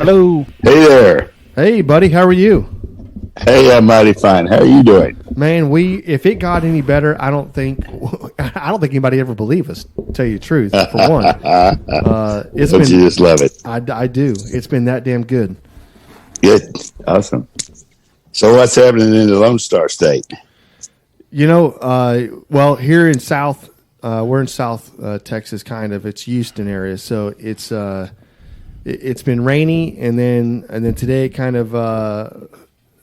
Hello. Hey there. Hey, buddy. How are you? Hey, I'm mighty fine. How are you doing? Man, if it got any better, I don't think anybody ever believe us. To tell you the truth, for one, it's Don't been. you just love it? I do. It's been that damn good. Good, awesome. So, what's happening in the Lone Star State? You know, well, here in South, we're in South Texas, kind of. It's Houston area, so it's been rainy, and then today, kind of.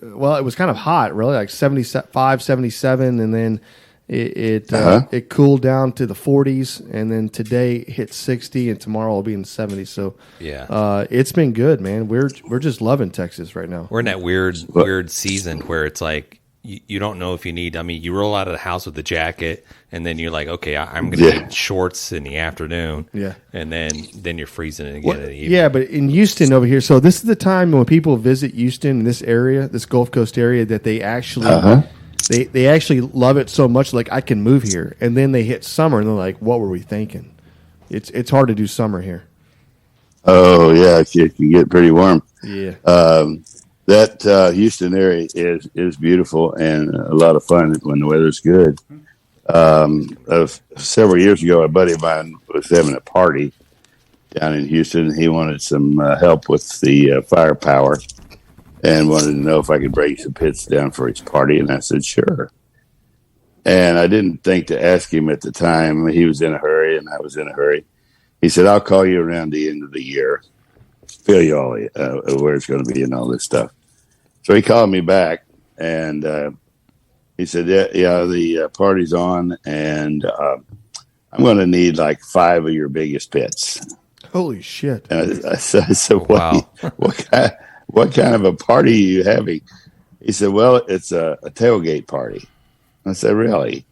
Well, it was kind of hot, really, like 75, 77, and then it cooled down to the 40s, and then today hit 60, and tomorrow will be in the 70s. So yeah, it's been good, man. We're just loving Texas right now. We're in that weird season where it's like you don't know if you need. I mean, you roll out of the house with a jacket, and then you're like, okay, I'm going to need shorts in the afternoon. Yeah, and then you're freezing it again in the evening. Yeah, but in Houston over here, so this is the time when people visit Houston, this area, this Gulf Coast area, that they actually they actually love it so much. Like, I can move here, and then they hit summer, and they're like, "What were we thinking?" It's hard to do summer here. Oh yeah, it can get pretty warm. Yeah. That Houston area is beautiful and a lot of fun when the weather's good. Several years ago, a buddy of mine was having a party down in Houston. He wanted some help with the firepower and wanted to know if I could bring some pits down for his party. And I said, sure. And I didn't think to ask him at the time. He was in a hurry and I was in a hurry. He said, I'll call you around the end of the year. Fill you all where it's going to be and all this stuff. So he called me back and he said, yeah, the party's on and I'm going to need like 5 of your biggest pits. Holy shit. And I said, wow. what kind of a party are you having? He said, well, it's a tailgate party. I said, really?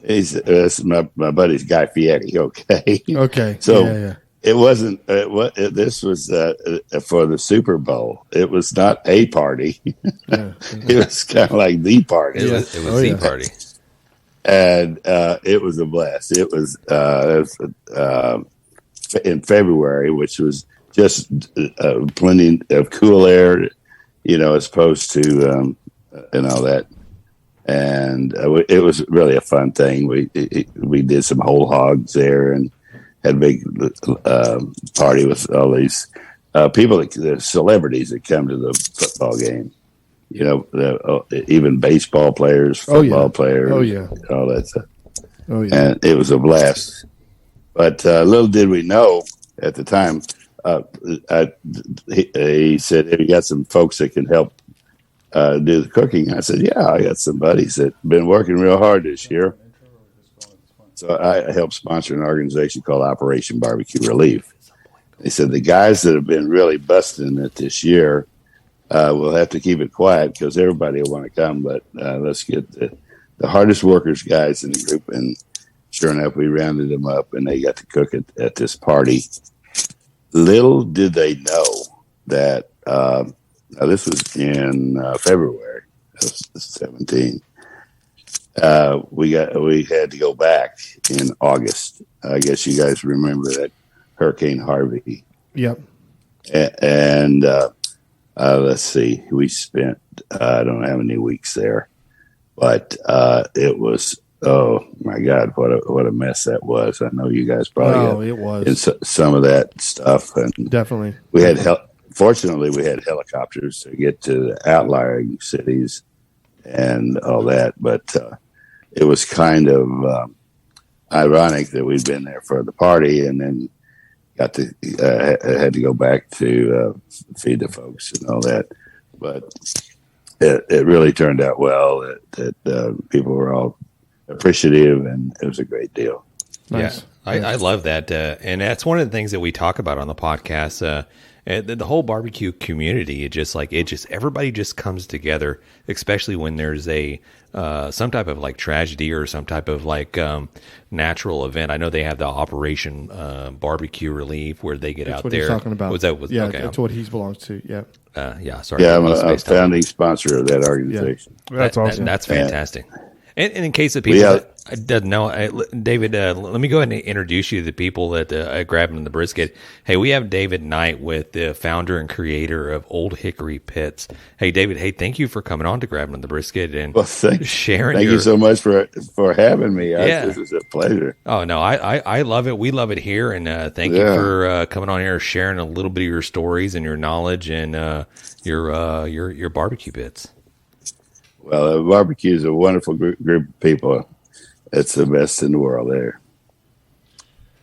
He said, it's my buddy's Guy Fieri. Okay. Okay. So yeah. It wasn't. This was for the Super Bowl. It was not a party. Yeah. It was kind of like the party. It was the party, and it was a blast. It was in February, which was just plenty of cool air, as opposed to and all that. And it was really a fun thing. We did some whole hogs there and had a big party with all these people, the celebrities that come to the football game. Even baseball players, football players, all that stuff. Oh yeah, and it was a blast. But little did we know at the time. He said, "Have you got some folks that can help do the cooking?" I said, "Yeah, I got some buddies that been working real hard this year." So I helped sponsor an organization called Operation BBQ Relief. They said the guys that have been really busting it this year will have to keep it quiet because everybody will want to come. But let's get the hardest workers guys in the group. And sure enough, we rounded them up and they got to cook it at this party. Little did they know that this was in February of 2017. We had to go back in August. I guess you guys remember that Hurricane Harvey. Yep. And let's see, we spent I don't know how many weeks there, but it was, oh my God, what a mess that was. I know you guys probably it was some of that stuff, and definitely we had fortunately we had helicopters to get to the outlying cities and all that, but it was kind of ironic that we'd been there for the party and then had to go back to feed the folks and all that. But it really turned out well. That people were all appreciative, and it was a great deal. Nice. Yeah, I love that, and that's one of the things that we talk about on the podcast. The whole barbecue community, everybody just comes together, especially when there's some type of like tragedy or some type of like natural event. I know they have the Operation BBQ Relief where they get that's out what there. He's talking about. Okay. That's what he belongs to. Yeah. Sorry. Yeah, I'm a founding sponsor of that organization. Yeah. That's awesome. That's fantastic. And in case of people that doesn't know, David, let me go ahead and introduce you to the people that grabbing the brisket. Hey, we have David Knight with the founder and creator of Ole Hickory Pits. Hey, David. Hey, thank you for coming on to grabbing the brisket and sharing. Thank you so much for having me. Yeah. This is a pleasure. Oh no, I love it. We love it here, and thank you for coming on here, sharing a little bit of your stories and your knowledge and your barbecue pits. Well, barbecue is a wonderful group of people. It's the best in the world there.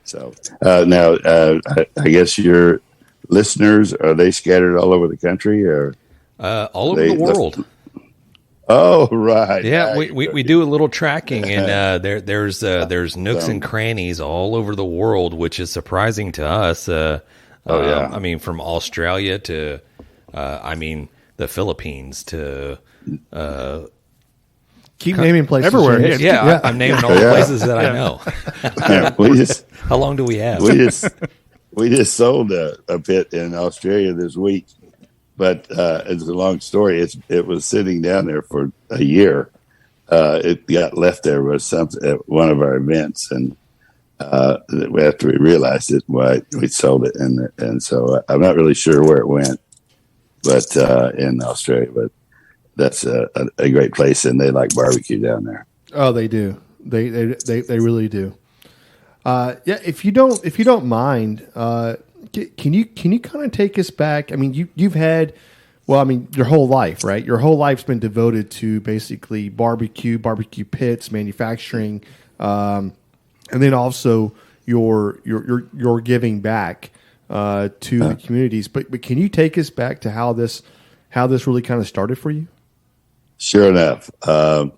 So now, I guess your listeners, are they scattered all over the country or all over the world? Oh, right. Yeah, we do a little tracking, and there's nooks and crannies all over the world, which is surprising to us. I mean, from Australia to, the Philippines to. Keep naming places everywhere. Yeah, I'm naming all the places that I know. How long do we have? We just sold a pit in Australia this week, but it's a long story. It was sitting down there for a year. It got left there with something at one of our events, and after we realized it, we sold it, and so I'm not really sure where it went, but in Australia, but. That's a great place, and they like barbecue down there. Oh, they do. They really do. If you don't mind, can you kind of take us back? I mean, you've had, your whole life, right? Your whole life's been devoted to basically barbecue pits, manufacturing, and then also your giving back to the communities. But can you take us back to how this really kind of started for you? Sure enough, we're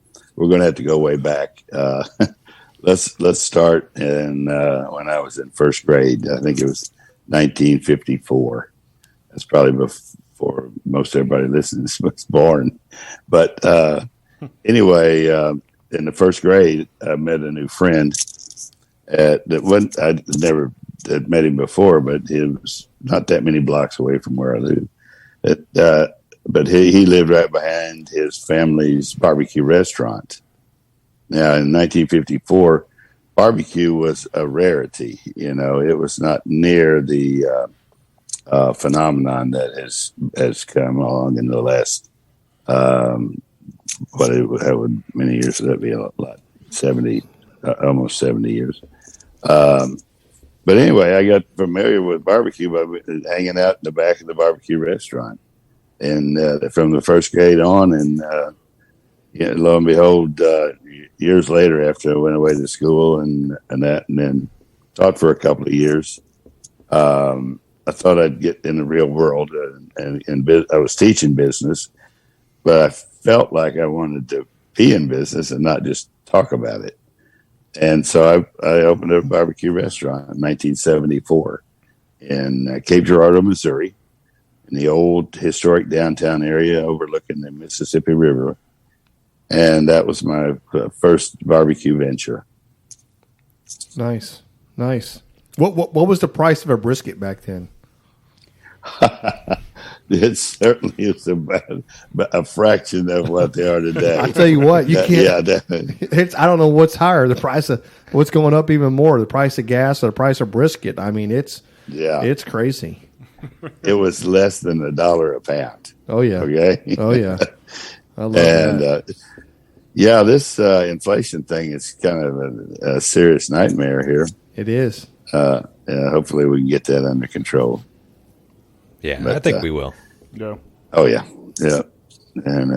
going to have to go way back. Let's start in when I was in first grade. I think it was 1954. That's probably before most everybody listening was born. But anyway, in the first grade, I met a new friend. I'd never had met him before, but he was not that many blocks away from where I live. But he lived right behind his family's barbecue restaurant. Now, in 1954, barbecue was a rarity. It was not near the phenomenon that has come along in the last, many years would that be? A lot, 70, almost 70 years. But anyway, I got familiar with barbecue by hanging out in the back of the barbecue restaurant. And from the first grade on, and lo and behold, years later, after I went away to school and then taught for a couple of years, I thought I'd get in the real world, and I was teaching business, but I felt like I wanted to be in business and not just talk about it. And so I opened a barbecue restaurant in 1974 in Cape Girardeau, Missouri, in the old historic downtown area overlooking the Mississippi River. And that was my first barbecue venture. Nice. What was the price of a brisket back then? It certainly is about a fraction of what they are today. I tell you what, you can't. Yeah, definitely. I don't know what's higher, the price of what's going up even more, the price of gas or the price of brisket. I mean, it's crazy. It was less than $1 a pound. Oh yeah. Okay. Oh yeah. I love that. This inflation thing is kind of a serious nightmare here. It is. Hopefully we can get that under control. Yeah, but, I think we will. Yeah. Oh yeah. And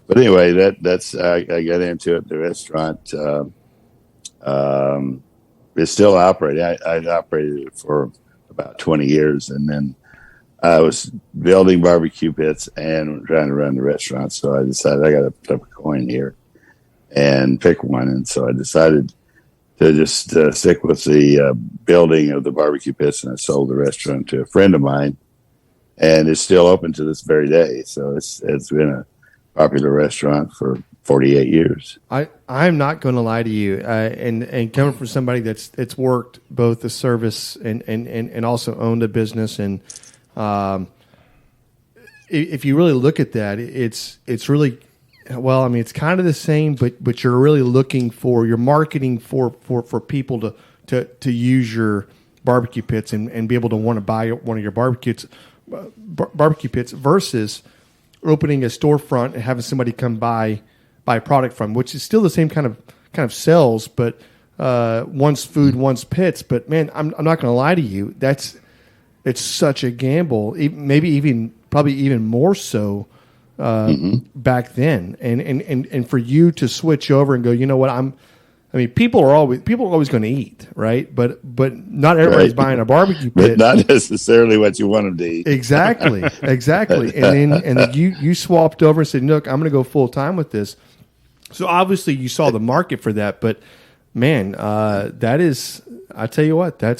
but anyway, that's I got into it. The restaurant is still operating. I operated it for about 20 years, and then I was building barbecue pits and trying to run the restaurant. So I decided I got to put up a coin here and pick one. And so I decided to just stick with the building of the barbecue pits, and I sold the restaurant to a friend of mine, and it's still open to this very day. So it's been a popular restaurant for 48 years. I'm not going to lie to you, and coming from somebody that's worked both the service and also owned a business, and if you really look at that, it's really well, I mean, it's kind of the same, but you're really looking for, you're marketing for people to use your barbecue pits and be able to want to buy one of your barbecue pits versus opening a storefront and having somebody come buy a product from, which is still the same kind of sales, but one's food, one's pits. But man, I'm not going to lie to you, it's such a gamble, probably even more so back then. And for you to switch over and go, you know what, people are always going to eat, right? But not everybody's buying a barbecue pit. But not necessarily what you want them to eat. Exactly. And then you swapped over and said, look, I'm going to go full time with this. So obviously you saw the market for that, but man, that is, I tell you what, I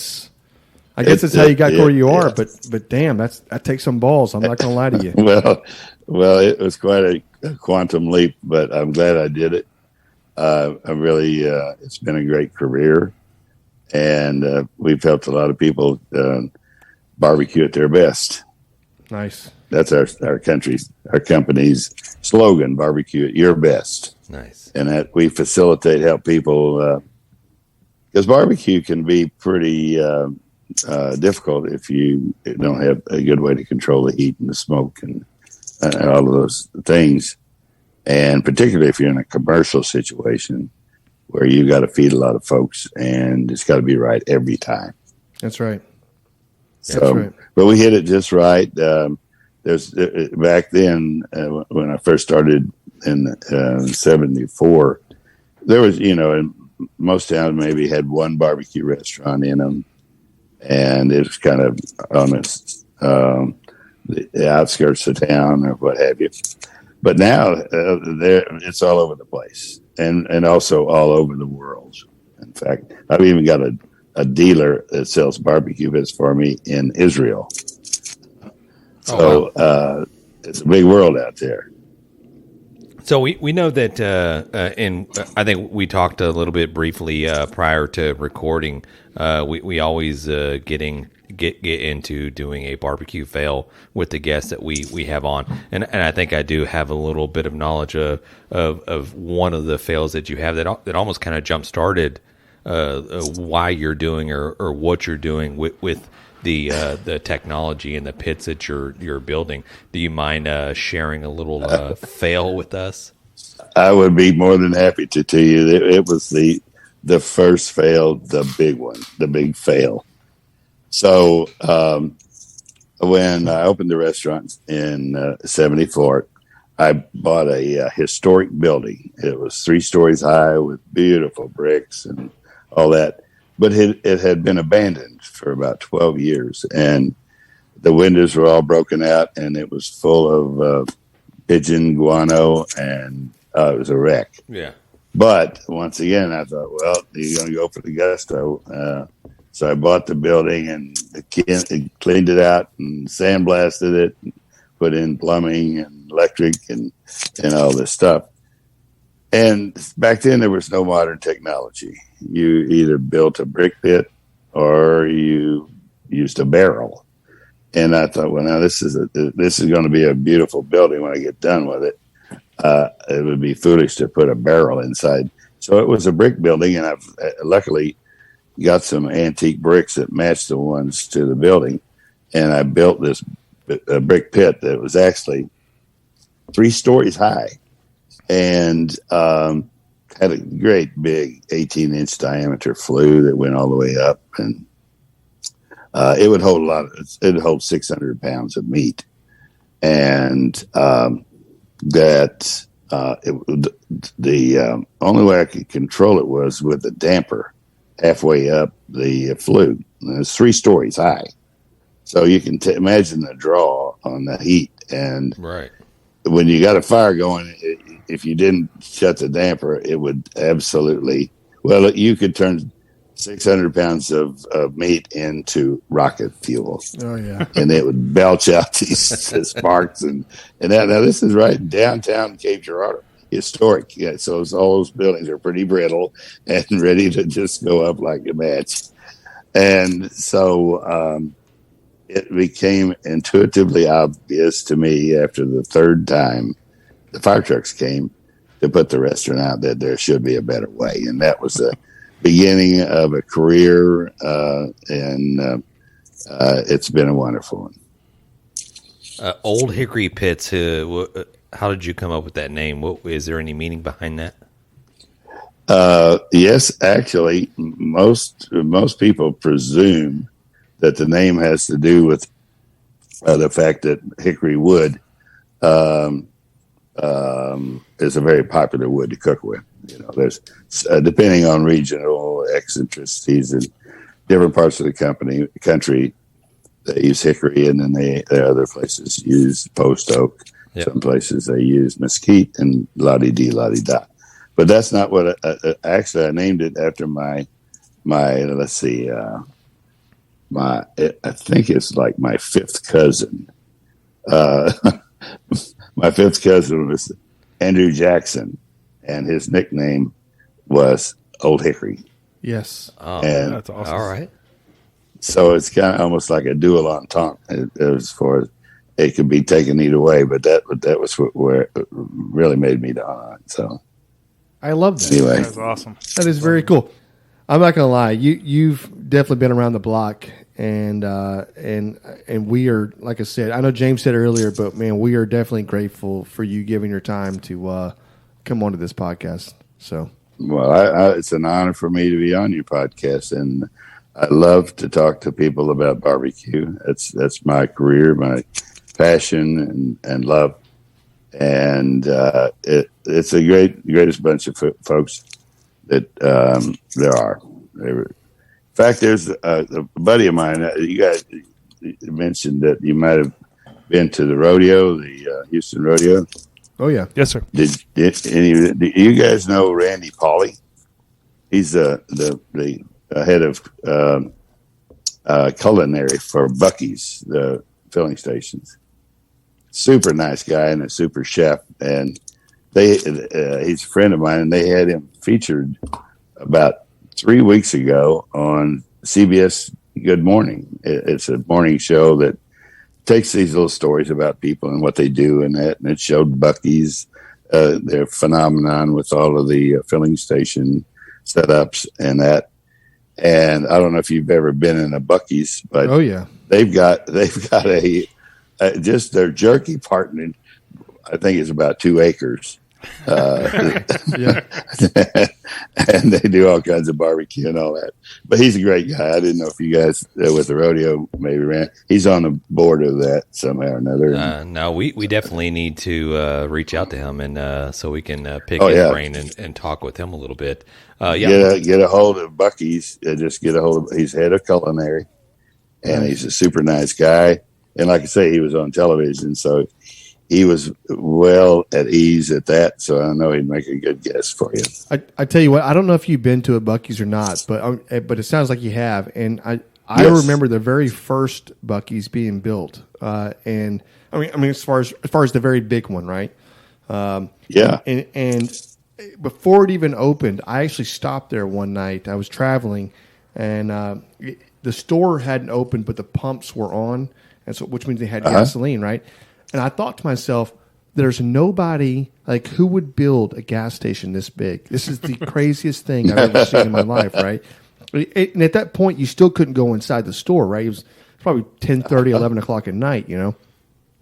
guess that's how you got where you are, but damn, that takes some balls. I'm not going to lie to you. Well, it was quite a quantum leap, but I'm glad I did it. I'm really, it's been a great career, and we've helped a lot of people barbecue at their best. Nice. That's our company's slogan: barbecue at your best. Nice. And that we help people, because barbecue can be pretty difficult if you don't have a good way to control the heat and the smoke and all of those things. And particularly if you're in a commercial situation where you've got to feed a lot of folks and it's got to be right every time. That's right. But we hit it just right. There's back then when I first started in 74, there was, in most towns maybe had one barbecue restaurant in them, and it was kind of on the outskirts of town or what have you. But now it's all over the place, and also all over the world. In fact, I've even got a dealer that sells barbecue pits for me in Israel. So it's a big world out there. So we know that, and I think we talked a little bit briefly prior to recording. We always get into doing a barbecue fail with the guests that we have on, and I think I do have a little bit of knowledge of one of the fails that you have that almost kind of jump started why you're doing or what you're doing with the technology and the pits that you're building. Do you mind sharing a little fail with us? I would be more than happy to tell you that it was the first fail, the big one, the big fail. So when I opened the restaurant in 74, I bought a historic building. It was 3 stories high with beautiful bricks and all that. But it had been abandoned for about 12 years, and the windows were all broken out, and it was full of pigeon guano, and it was a wreck. Yeah. But once again, I thought, well, you're going to go for the gusto. So I bought the building and cleaned it out and sandblasted it, and put in plumbing and electric and all this stuff. And back then, there was no modern technology. You either built a brick pit or you used a barrel. And I thought, well, now this is going to be a beautiful building when I get done with it. It would be foolish to put a barrel inside. So it was a brick building, and I've luckily got some antique bricks that matched the ones to the building. And I built this brick pit that was actually 3 stories high. And had a great big 18-inch diameter flue that went all the way up, and it would hold it'd hold 600 pounds of meat, and the only way I could control it was with a damper halfway up the flue. And it's 3 stories high, so you can imagine the draw on the heat. And right when you got a fire going, if you didn't shut the damper, it would absolutely, you could turn 600 pounds of meat into rocket fuel. Oh, yeah. And it would belch out these sparks. And that, now this is right downtown Cape Girardeau, historic. Yeah, so all those buildings are pretty brittle and ready to just go up like a match. And so it became intuitively obvious to me after the 3rd time the fire trucks came to put the restaurant out that there should be a better way. And that was the beginning of a career, and it's been a wonderful one. Ole Hickory Pits. How did you come up with that name? Is there any meaning behind that? Yes, actually, most people presume that the name has to do with the fact that hickory wood is a very popular wood to cook with. You know, there's depending on regional eccentricities in different parts of the country, they use hickory, and then there are other places use post oak. Yep. Some places they use mesquite and la-di-da. But that's not what actually I named it after my let's see, I think it's like my fifth cousin. My fifth cousin was Andrew Jackson, and his nickname was Ole Hickory. Yes. Oh, and that's awesome. All right. So it's kind of almost like a dual entendre as far as it could be taken either way, but that was where it really made me down on it. So I love that. Anyway, That's awesome. That is very cool. I'm not gonna lie, you've definitely been around the block, and we are, like I said, I know James said earlier, but man, we are definitely grateful for you giving your time to come onto this podcast. So, well, it's an honor for me to be on your podcast, and I love to talk to people about barbecue. That's my career, my passion and love, and it's a greatest bunch of folks that there are. In fact, there's a buddy of mine. You guys mentioned that you might have been to the rodeo, the Houston rodeo. oh yeah, Yes, sir. Do you guys know Randy Pauly? He's the head of culinary for Buc-ee's, the filling stations. Super nice guy and a super chef, and he's a friend of mine, and they had him featured about 3 weeks ago on CBS Good Morning. It's a morning show that takes these little stories about people and what they do, and it showed Buc-ee's their phenomenon with all of the filling station setups and that. And I don't know if you've ever been in a Buc-ee's, but oh yeah, they've got a just their jerky partner. I think it's about 2 acres. yeah. And they do all kinds of barbecue and all that. But he's a great guy. I didn't know if you guys with the rodeo maybe ran. He's on the board of that somehow or another. No, we definitely need to reach out to him and so we can pick his brain and talk with him a little bit. Get a hold of Buc-ee's. Just get a hold of. He's head of culinary, and he's a super nice guy. And like I say, he was on television, so he was well at ease at that. So I know he'd make a good guest for you. I tell you what, I don't know if you've been to a Buc-ee's or not, but it sounds like you have. And I Yes. remember the very first Buc-ee's being built, and I mean as far as the very big one, right? Yeah. And before it even opened, I actually stopped there one night. I was traveling, and the store hadn't opened, but the pumps were on, and so which means they had gasoline, right? And I thought to myself, there's nobody like who would build a gas station this big. This is the craziest thing I've ever seen in my life, right? And at that point, you still couldn't go inside the store, right? It was probably 10:30, 11 o'clock at night, you know?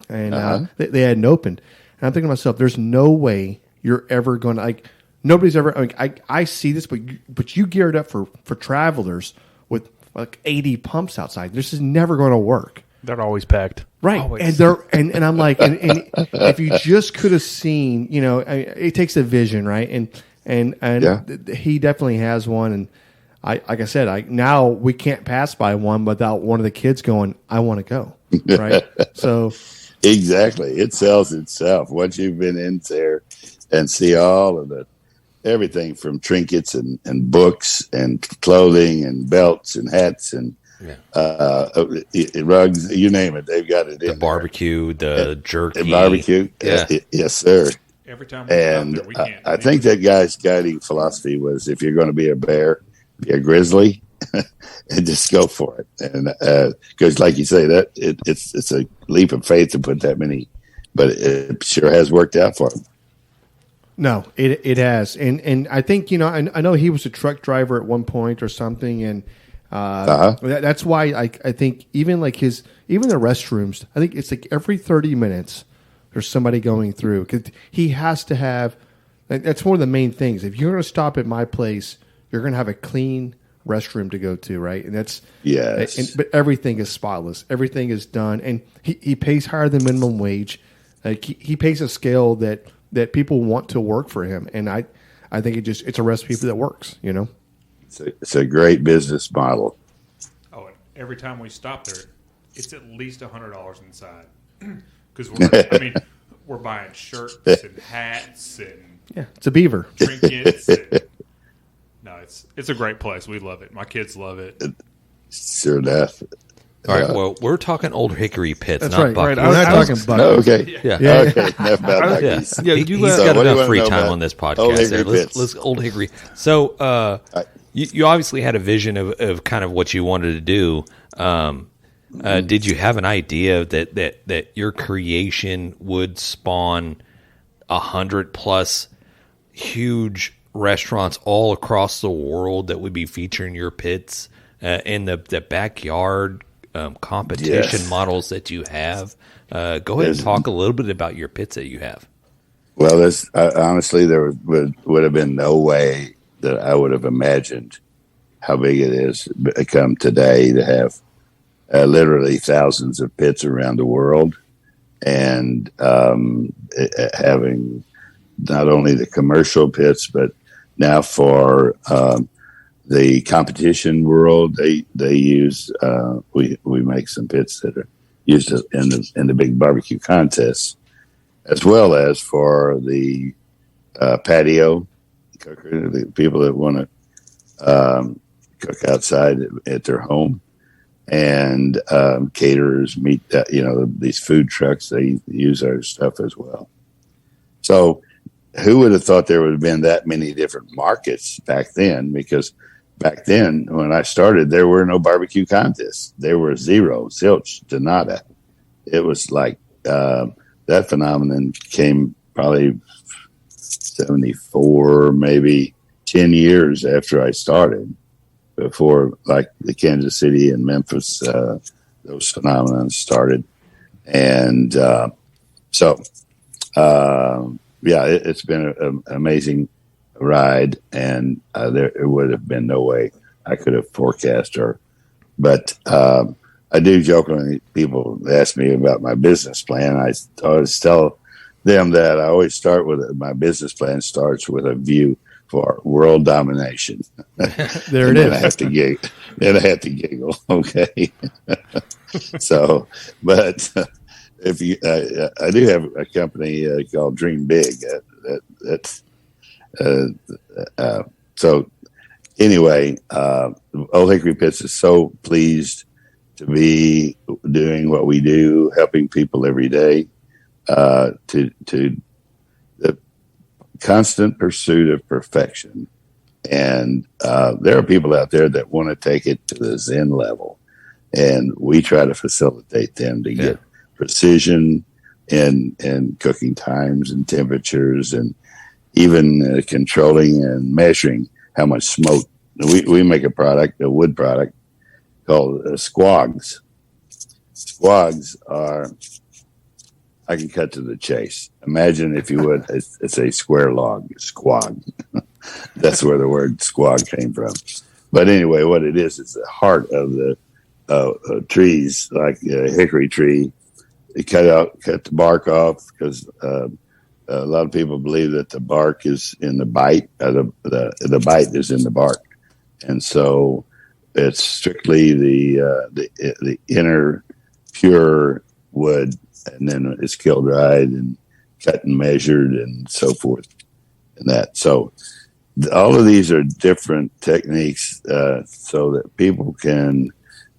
And they hadn't opened. And I'm thinking to myself, there's no way you're ever going to, like, nobody's ever, I see this, but you geared up for travelers with like 80 pumps outside. This is never going to work. They're always packed. Right. Always. And I'm like, and if you just could have seen, you know, it takes a vision, right? And he definitely has one. And like I said, now we can't pass by one without one of the kids going, I want to go. Right. So Exactly. It sells itself. Once you've been in there and see all of everything from trinkets and books and clothing and belts and hats and rugs, you name it, they've got it in the barbecue, the jerky. The barbecue. Yeah. Yes, sir. Every time we go out And there, we can't. I think that guy's guiding philosophy was if you're going to be a bear, be a grizzly, and just go for it. And because, like you say, that it's a leap of faith to put that many, but it sure has worked out for him. No, it has, and I think I know he was a truck driver at one point or something, and that's why I think even the restrooms, I think it's like every 30 minutes there's somebody going through because he has to have. That's one of the main things. If you're going to stop at my place, you're going to have a clean restroom to go to, right? And that's but everything is spotless. Everything is done, and he pays higher than minimum wage. Like he pays a scale that people want to work for him, and I think it's a recipe that works. It's a great business model. Oh, and every time we stop there, it's at least $100 inside because we're buying shirts and hats and it's a beaver trinkets. No, it's a great place. We love it. My kids love it. Sure enough. All right. Well, we're talking Old Hickory Pits, that's not right. Bucky's. We're not talking Bucky's. Okay. Yeah. Okay. Enough about Bucky's. Yeah. He's got enough free time on this podcast. Old Hickory Pits. Let's Old Hickory. So, you obviously had a vision of kind of what you wanted to do. Did you have an idea that your creation would spawn 100+ huge restaurants all across the world that would be featuring your pits in the backyard competition models that you have? Go ahead and talk a little bit about your pits that you have. Well, honestly, there would have been no way that I would have imagined how big it is become today to have literally thousands of pits around the world, and having not only the commercial pits, but now for the competition world, they use we make some pits that are used in the big barbecue contests, as well as for the patio cooker, the people that want to cook outside at their home, and caterers meet these food trucks. They use our stuff as well. So who would have thought there would have been that many different markets back then? Because back then, when I started, there were no barbecue contests. There were zero, zilch, to nada. It was like that phenomenon came probably 74, maybe 10 years after I started, before like the Kansas City and Memphis, those phenomena started. And it's been an amazing ride, and there would have been no way I could have forecast her. But I do jokingly, people ask me about my business plan. I always tell them that I always start with my business plan starts with a view for world domination. There it is. I have to giggle. Okay. So, but if you, I do have a company called Dream Big. So anyway, Ole Hickory Pits is so pleased to be doing what we do, helping people every day, to the constant pursuit of perfection. And there are people out there that want to take it to the Zen level, and we try to facilitate them to get precision in cooking times and temperatures, and even controlling and measuring how much smoke. We make a wood product called squogs. Squogs are, I can cut to the chase. Imagine, if you would, it's a square log, squog. That's where the word squog came from. But anyway, what it is, it's the heart of the trees, like a hickory tree. You cut the bark off, because a lot of people believe that the bark is in the bite. The bite is in the bark, and so it's strictly the inner pure wood, and then it's kiln dried and cut and measured and so forth, and that. So all of these are different techniques, so that people can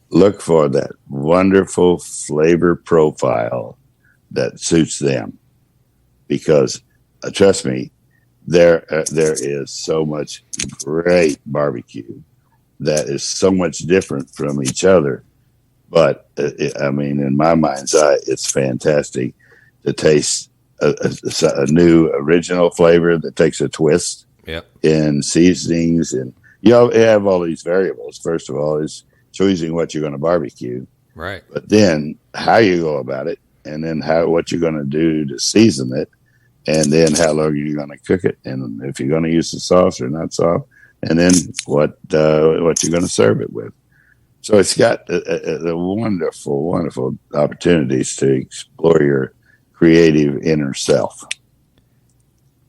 look for that wonderful flavor profile that suits them. Because trust me, there is so much great barbecue that is so much different from each other. But in my mind's eye, it's fantastic to taste a new original flavor that takes a twist in seasonings, and you have all these variables. First of all, is choosing what you're going to barbecue, right? But then how you go about it, and then what you're going to do to season it, and then how long you're going to cook it, and if you're going to use the sauce or not sauce, and then what you're going to serve it with. So it's got a wonderful, wonderful opportunities to explore your creative inner self.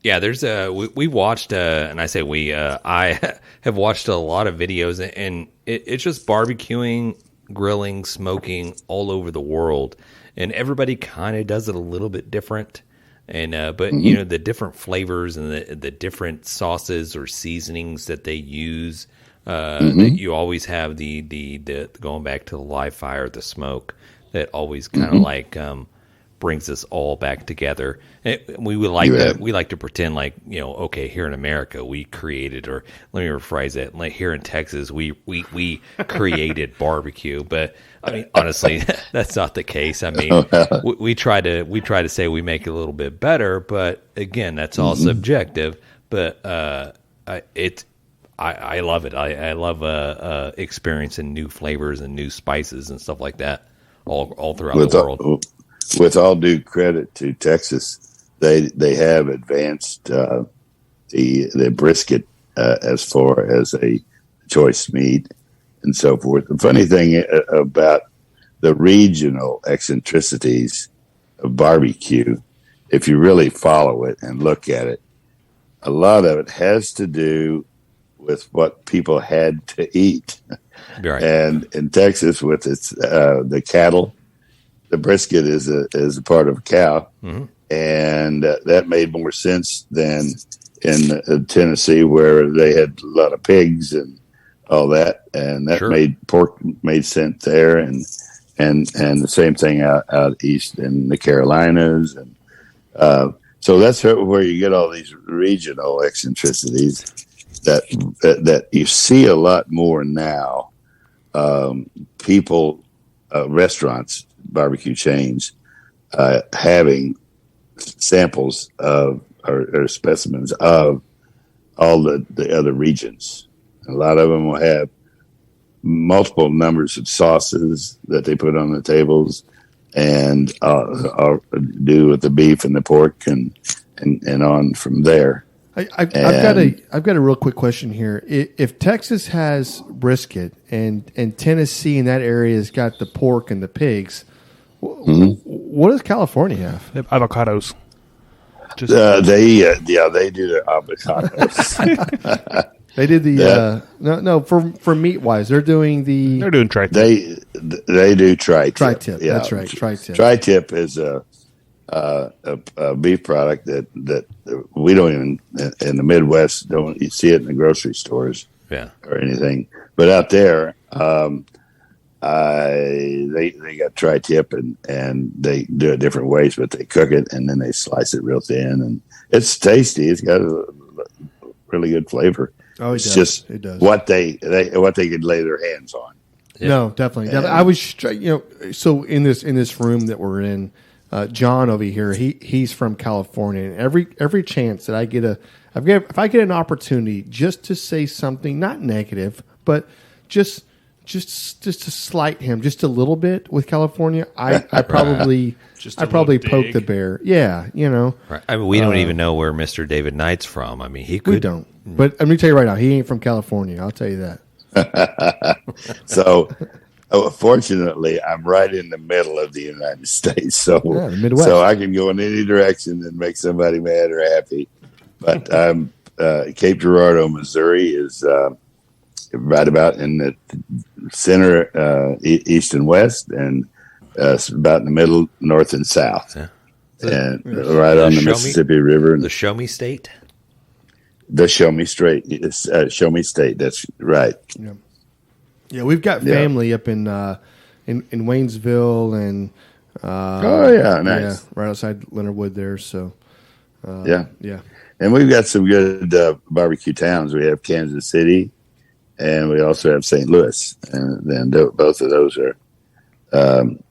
Yeah, there's we watched, and I say I have watched a lot of videos, and it's just barbecuing, grilling, smoking all over the world, and everybody kind of does it a little bit different. And but you know, the different flavors and the different sauces or seasonings that they use. That you always have the going back to the live fire, the smoke that always kind of like brings us all back together. And we like to pretend like, you know, okay, here in America we created, or let me rephrase it, like here in Texas we created barbecue. But I mean, honestly, that's not the case. I mean, we try to say we make it a little bit better, but again, that's all subjective. But I love it. I love experiencing new flavors and new spices and stuff like that all throughout the world. With all due credit to Texas, they have advanced the brisket as far as a choice meat and so forth. The funny thing about the regional eccentricities of barbecue, if you really follow it and look at it, a lot of it has to do with what people had to eat. Right. And in Texas, with its the cattle, the brisket is a part of a cow, and that made more sense than in Tennessee, where they had a lot of pigs and all that, and that made sense there, and the same thing out east in the Carolinas, and so that's where you get all these regional eccentricities that you see a lot more now. People, restaurants, barbecue chains, having samples of or specimens of all the other regions. A lot of them will have multiple numbers of sauces that they put on the tables, and do with the beef and the pork and on from there. I've got a real quick question here. If Texas has brisket and Tennessee in that area has got the pork and the pigs, what does California have? They have avocados. They do their avocados. They did the for meat wise, they're doing tri-tip. They do tri-tip. Tri-tip. Yeah. That's right. Tri-tip. Tri-tip is a beef product that we don't even in the Midwest don't you see it in the grocery stores or anything. But out there, they got tri-tip and they do it different ways, but they cook it and then they slice it real thin, and it's tasty. It's got a really good flavor. Oh, it does. What they could lay their hands on. Yeah. No, definitely. I was, so in this room that we're in, John over here, he's from California, and every chance that I get if I get an opportunity just to say something not negative, but just to slight him just a little bit with California, I probably poke the bear. Yeah, Right. I mean, we don't even know where Mr. David Knight's from. I mean, he could. We don't. But I'm going to tell you right now, he ain't from California. I'll tell you that. So, fortunately, I'm right in the middle of the United States, so the Midwest. So I can go in any direction and make somebody mad or happy. But Cape Girardeau, Missouri, is right about in the center, east and west, and about in the middle, north and south, and right on the Mississippi River. The Show Me State. The Show Me State. Show Me State. That's right. Yeah, we've got family up in Waynesville and nice. right outside Leonard Wood there. So yeah, and we've got some good barbecue towns. We have Kansas City, and we also have St. Louis, and then both of those are.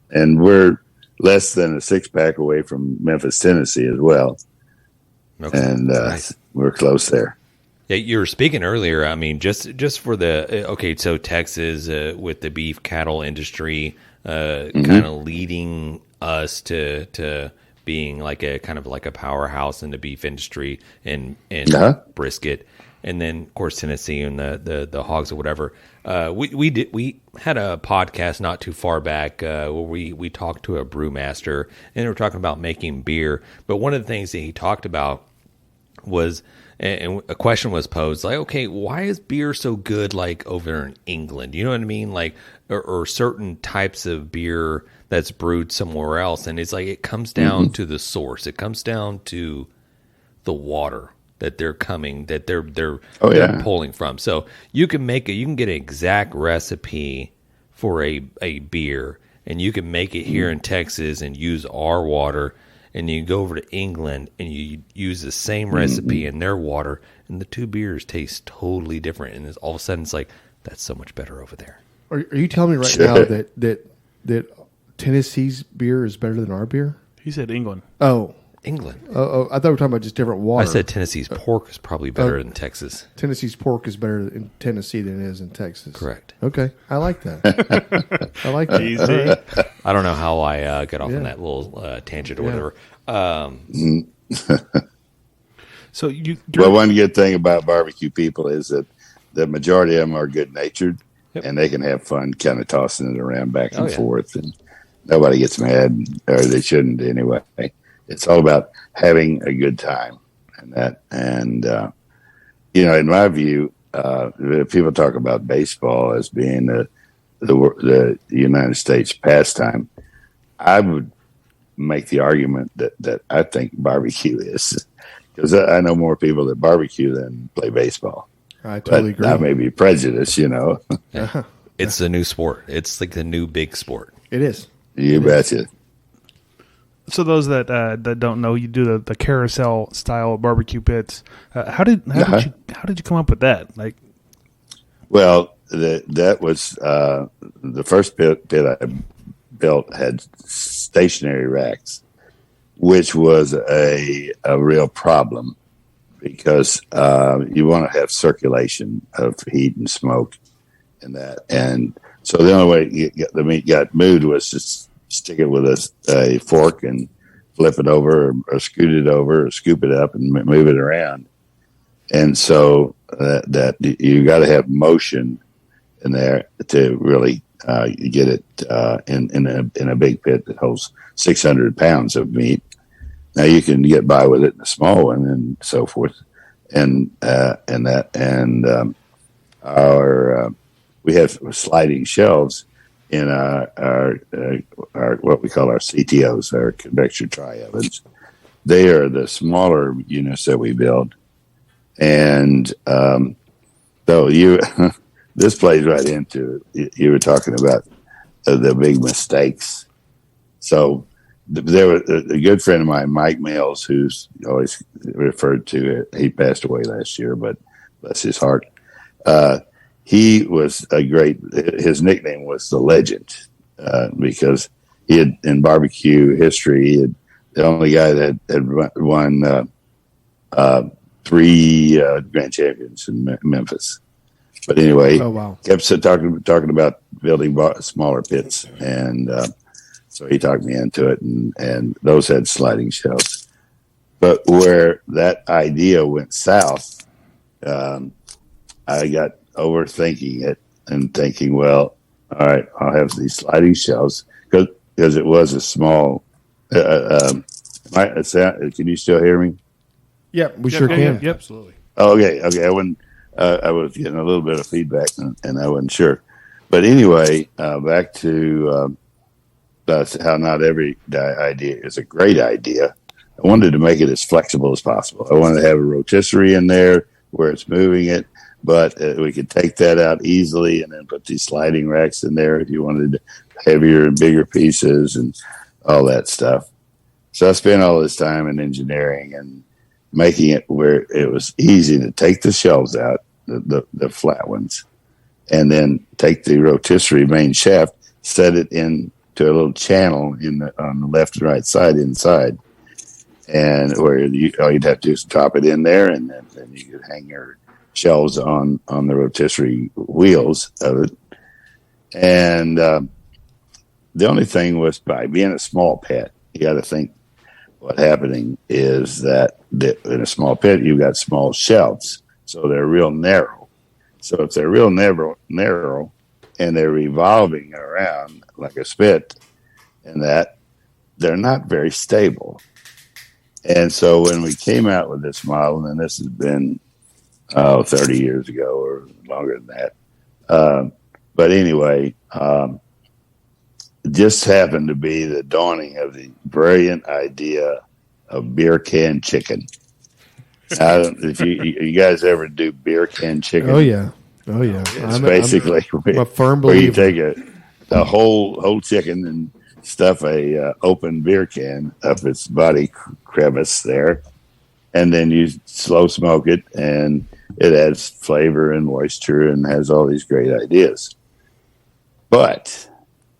And we're less than a 6-pack away from Memphis, Tennessee, as well. Okay. And Nice. we're close there. Yeah, you were speaking earlier. I mean, just for the so Texas with the beef cattle industry, kind of leading us to being like a kind of like a powerhouse in the beef industry and brisket, and then of course Tennessee and the hogs or whatever. We had a podcast not too far back where we talked to a brewmaster, and they were talking about making beer. But one of the things that he talked about was, and a question was posed like, okay, why is beer so good like over in England? You know what I mean? Like, or certain types of beer that's brewed somewhere else. And it's like, it comes down to the source. It comes down to the water that they're pulling from. So you can get an exact recipe for a beer, and you can make it here in Texas and use our water. And you go over to England and you use the same recipe in their water, and the two beers taste totally different. And all of a sudden, it's like, that's so much better over there. Are you telling me right now that Tennessee's beer is better than our beer? He said England. Oh, England. Oh, I thought we were talking about just different water. I said Tennessee's pork is probably better than Texas. Tennessee's pork is better in Tennessee than it is in Texas. Correct. Okay, I like that. I like that. Easy. I don't know how I got off on that little tangent or whatever. So well, one good thing about barbecue people is that the majority of them are good natured, and they can have fun kind of tossing it around back and forth, and nobody gets mad, or they shouldn't anyway. It's all about having a good time, and in my view, people talk about baseball as being the United States pastime. I would make the argument that I think barbecue is, because I know more people that barbecue than play baseball. I totally agree. I may be prejudiced, It's the new sport. It's like the new big sport. It is. You betcha. So those that don't know, you do the carousel style barbecue pits. How did you come up with that? Like, well, that was the first pit I built had stationary racks, which was a real problem because you want to have circulation of heat and smoke and that, and so the only way the meat got moved was just stick it with a fork and flip it over or scoot it over or scoop it up and move it around. And so that you got to have motion in there to really get it in a big pit that holds 600 pounds of meat. Now you can get by with it in a small one and so forth. We have sliding shelves in our what we call our CTOs, our convection tri ovens. They are the smaller units that we build, and so this plays right into it. You were talking about the big mistakes. So there was a good friend of mine, Mike Mills, who's always referred to it. He passed away last year, but bless his heart. He was his nickname was the Legend, because he had, in barbecue history, the only guy that had won 3 grand champions in Memphis. But anyway, kept talking about building smaller pits, and so he talked me into it, and those had sliding shelves. But where that idea went south, I got overthinking it and thinking, well, all right, I'll have these sliding shelves because it was a small. Can you still hear me? Yeah, we sure can. Yep, absolutely. Oh, okay. I wouldn't. I was getting a little bit of feedback, and I wasn't sure. But anyway, back to how not every idea is a great idea. I wanted to make it as flexible as possible. I wanted to have a rotisserie in there where it's moving it, but we could take that out easily and then put these sliding racks in there if you wanted heavier and bigger pieces and all that stuff. So I spent all this time in engineering and making it where it was easy to take the shelves out, the flat ones, and then take the rotisserie main shaft, set it into to a little channel on the left and right side inside, and where all you'd have to do is drop it in there, and then you could hang your shelves on the rotisserie wheels of it. And the only thing was, by being a small pit, you got to think what's happening is that in a small pit, you've got small shelves, so they're real narrow. So if they're real narrow and they're revolving around like a spit, and that, they're not very stable. And so when we came out with this model, and this has been 30 years ago or longer than that, but anyway, it just happened to be the dawning of the brilliant idea of beer can chicken. If you guys ever do beer can chicken? Oh yeah. It's basically I'm a firm where you believer. take a whole chicken and stuff a open beer can up its body crevice there, and then you slow smoke it, and it adds flavor and moisture and has all these great ideas. But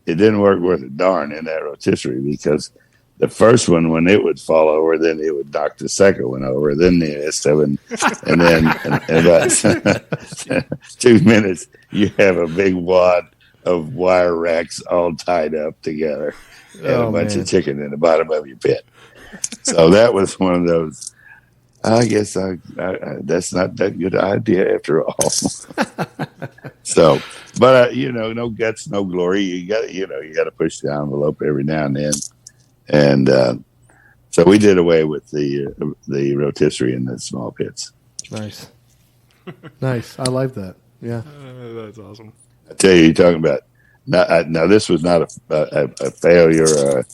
it didn't work worth a darn in that rotisserie, because the first one, when it would fall over, then it would knock the second one over, then the seven, and then in about 2 minutes, you have a big wad of wire racks all tied up together and a bunch of chicken in the bottom of your pit. So that was one of those. I guess that's not that good idea after all. So, but no guts, no glory. You got to push the envelope every now and then, and so we did away with the rotisserie in the small pits. Nice. I like that. Yeah, That's awesome. I tell you, you're talking about now. This was not a failure or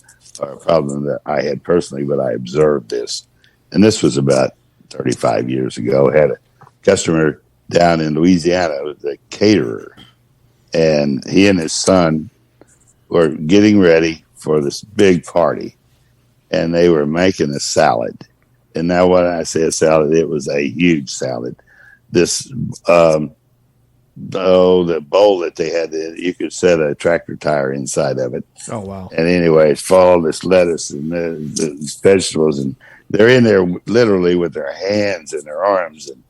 a problem that I had personally, but I observed this. And this was about 35 years ago. I had a customer down in Louisiana, who was a caterer, and he and his son were getting ready for this big party, and they were making a salad. And now when I say a salad, it was a huge salad. This, the bowl that they had, you could set a tractor tire inside of it. Oh, wow. And anyway, it's full of this lettuce and the vegetables, and they're in there literally with their hands and their arms, and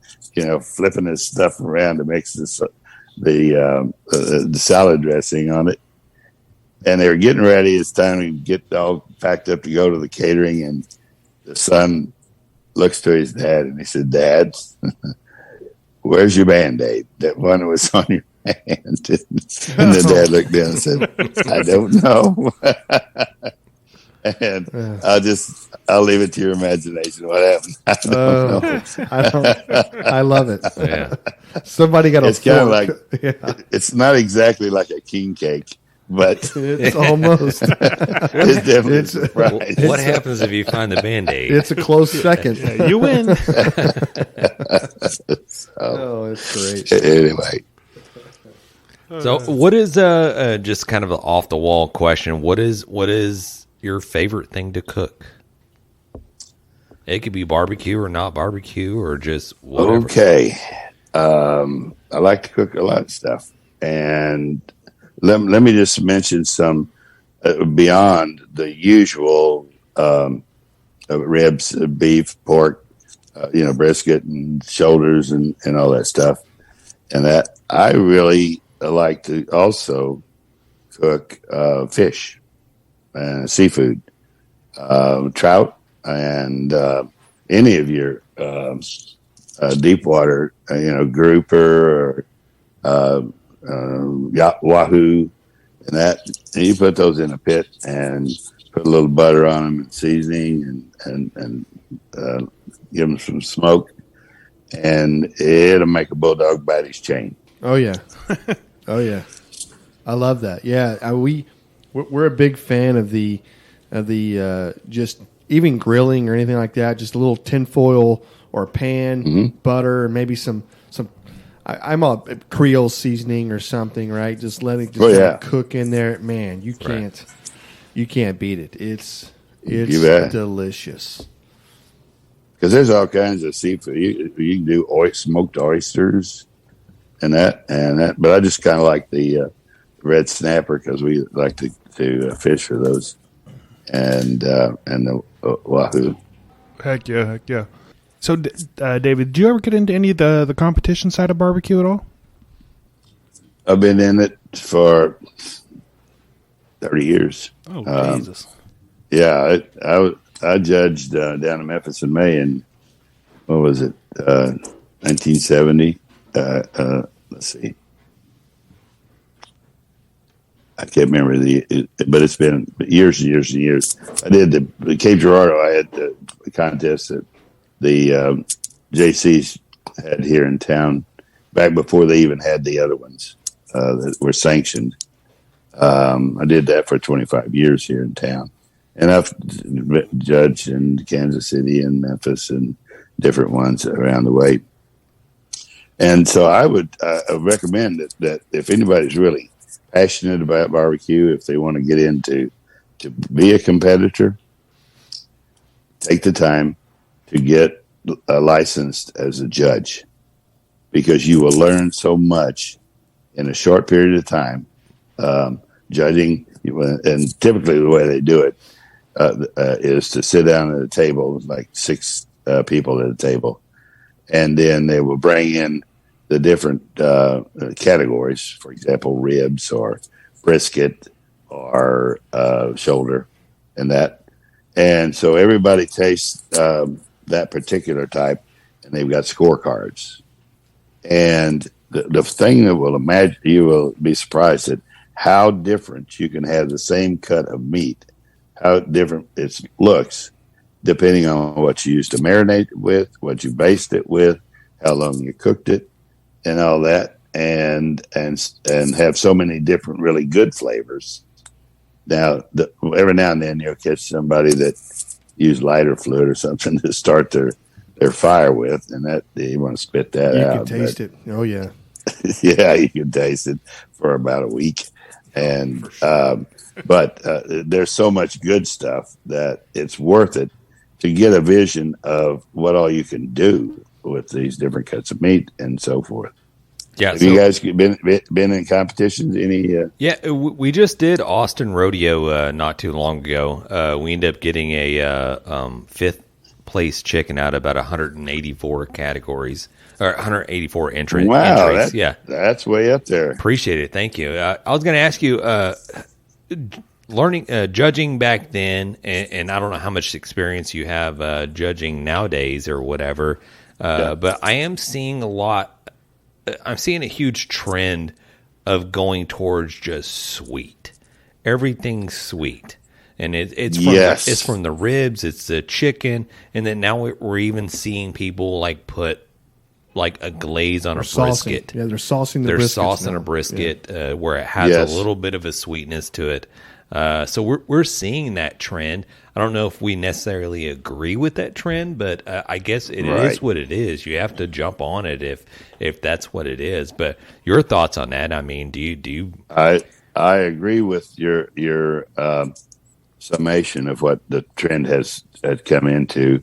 flipping this stuff around to mix the salad dressing on it. And they were getting ready. It's time to get all packed up to go to the catering, and the son looks to his dad and he said, "Dad, where's your Band-Aid? That one was on your hand." And the dad looked down and said, "I don't know." And I'll leave it to your imagination. What happened? I don't know. I love it. Yeah. Somebody got a It's kind of like, yeah. it's not exactly like a king cake, but It's almost. it's definitely a surprise. What happens if you find the Band-Aid? It's a close second. Yeah, you win. Oh, it's great. Anyway, So, what is just kind of an off the wall question? What is your favorite thing to cook? It could be barbecue or not barbecue or just whatever. okay. I like to cook a lot of stuff, and let me just mention some beyond the usual ribs, beef, pork, brisket and shoulders and all that stuff. And that I really like to also cook fish and seafood, trout, and any of your deep water, grouper or wahoo, and that. And you put those in a pit and put a little butter on them and seasoning and give them some smoke, and it'll make a bulldog bite his chain. Oh yeah, I love that. Yeah, we're a big fan of the just even grilling or anything like that. Just a little tinfoil or pan, butter, and maybe some. I'm a Creole seasoning or something, right? Just letting it cook in there. Man, you can't beat it. It's delicious. Because there's all kinds of seafood. You can do smoked oysters and that. But I just kind of like the red snapper because we like to fish for those, and the wahoo. Heck yeah. So, David, did you ever get into any of the competition side of barbecue at all? I've been in it for 30 years. Oh, Jesus. Yeah, I judged down in Memphis in May in, what was it, 1970. Let's see. I can't remember but it's been years and years and years. I did the Cape Girardeau. I had the contest that the JCs had here in town back before they even had the other ones that were sanctioned. I did that for 25 years here in town, and I've judged in Kansas City and Memphis and different ones around the way. And so I would recommend that if anybody's really passionate about barbecue, if they want to get into to be a competitor, take the time to get licensed as a judge, because you will learn so much in a short period of time. Judging, and typically the way they do it is to sit down at a table with like 6 people at a table, and then they will bring in the different categories, for example, ribs or brisket or shoulder and that. And so everybody tastes that particular type, and they've got scorecards. And the thing that you will be surprised at how different you can have the same cut of meat, how different it looks, depending on what you used to marinate it with, what you based it with, how long you cooked it, and all that, and have so many different really good flavors. Now, every now and then you'll catch somebody that used lighter fluid or something to start their fire with, and that you want to spit that out. You can taste it. Oh yeah. Yeah, you can taste it for about a week. And but there's so much good stuff that it's worth it to get a vision of what all you can do with these different cuts of meat and so forth. Yeah, have you guys been in competitions? Any? Yeah, we just did Austin Rodeo not too long ago. We ended up getting a 5th place chicken out of about 184 categories. Or 184 entries. Wow, that's way up there. Appreciate it. Thank you. I was going to ask you, judging back then, and I don't know how much experience you have judging nowadays or whatever, but I am seeing I'm seeing a huge trend of going towards just sweet. Everything's sweet. And it's from the ribs, it's the chicken, and then now we're even seeing people like put like a glaze on a brisket. Yeah, they're saucing the brisket. briskets They're saucing now. a brisket where it has a little bit of a sweetness to it. So we're seeing that trend. I don't know if we necessarily agree with that trend, but I guess it is what it is. You have to jump on it if that's what it is. But your thoughts on that? I mean, do you? I agree with your summation of what the trend has come into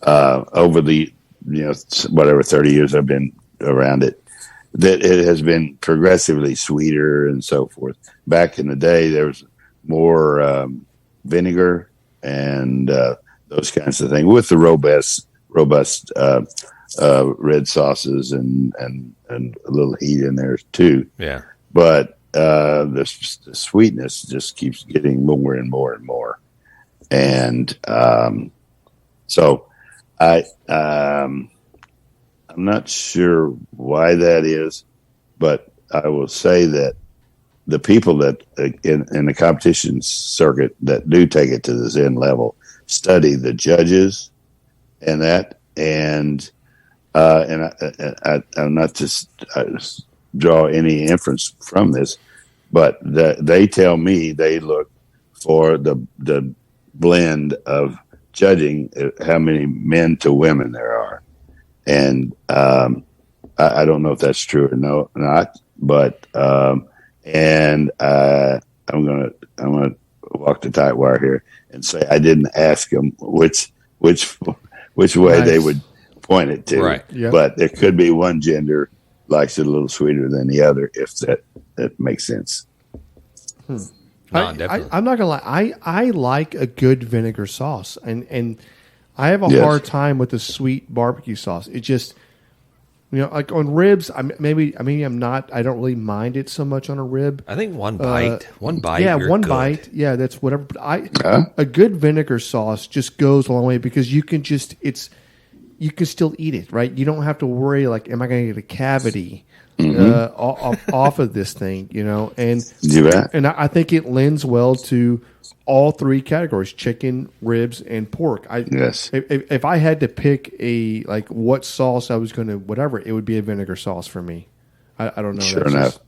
over the 30 years I've been around it, that it has been progressively sweeter and so forth. Back in the day, there was more vinegar and those kinds of things with the robust red sauces and a little heat in there too. Yeah, but the sweetness just keeps getting more and more and more, and so I'm not sure why that is, but I will say that the people that in the competition circuit that do take it to the Zen level study the judges and that, and I'm not just draw any inference from this, but they tell me they look for the blend of judging how many men to women there are, and I don't know if that's true or not, but and I'm gonna walk the tight wire here and say I didn't ask them which way they would point it to, right? Yep. But there could be one gender likes it a little sweeter than the other, if that makes sense. No, definitely. I'm not gonna lie. I like a good vinegar sauce, and I have a Yes. hard time with the sweet barbecue sauce. It just, like on ribs. Maybe I'm not. I don't really mind it so much on a rib. I think one bite. Yeah, you're one good. bite. Yeah, that's whatever. But a good vinegar sauce just goes a long way because you can still eat it, right? You don't have to worry like, am I going to get a cavity off of this thing, And You bet. and I think it lends well to all three categories: chicken, ribs, and pork. Yes. If I had to pick what sauce I was going to whatever, it would be a vinegar sauce for me. I don't know. Sure That's enough. just-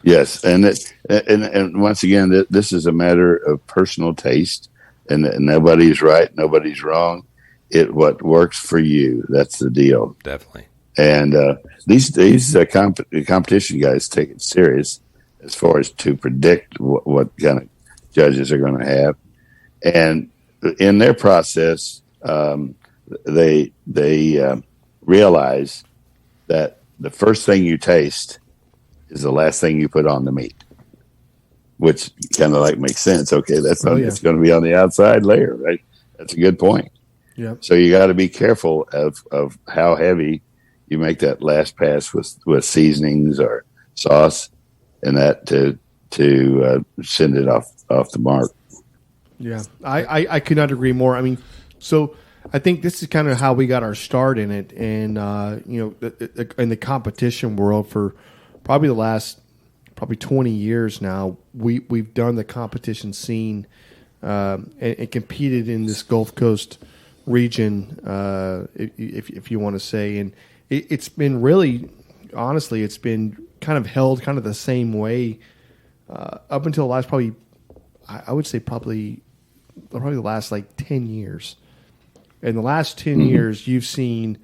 Yes, and once again, this is a matter of personal taste, and nobody's right, nobody's wrong. What works for you, that's the deal. Definitely. And these competition guys take it serious as far as to predict what kind of judges are going to have, and in their process, they realize that the first thing you taste is the last thing you put on the meat, which kind of like makes sense. Okay, it's going to be on the outside layer, right? That's a good point. Yeah. So you got to be careful of how heavy you make that last pass with seasonings or sauce, and that to send it off the mark. Yeah, I could not agree more. I mean, so I think this is kind of how we got our start in it, and in the competition world for probably the last 20 years now, we've done the competition scene and competed in this Gulf Coast region, if you want to say, and it's been really, honestly, it's been kind of held kind of the same way up until the last I would say probably the last 10 years. In the last 10 years, you've seen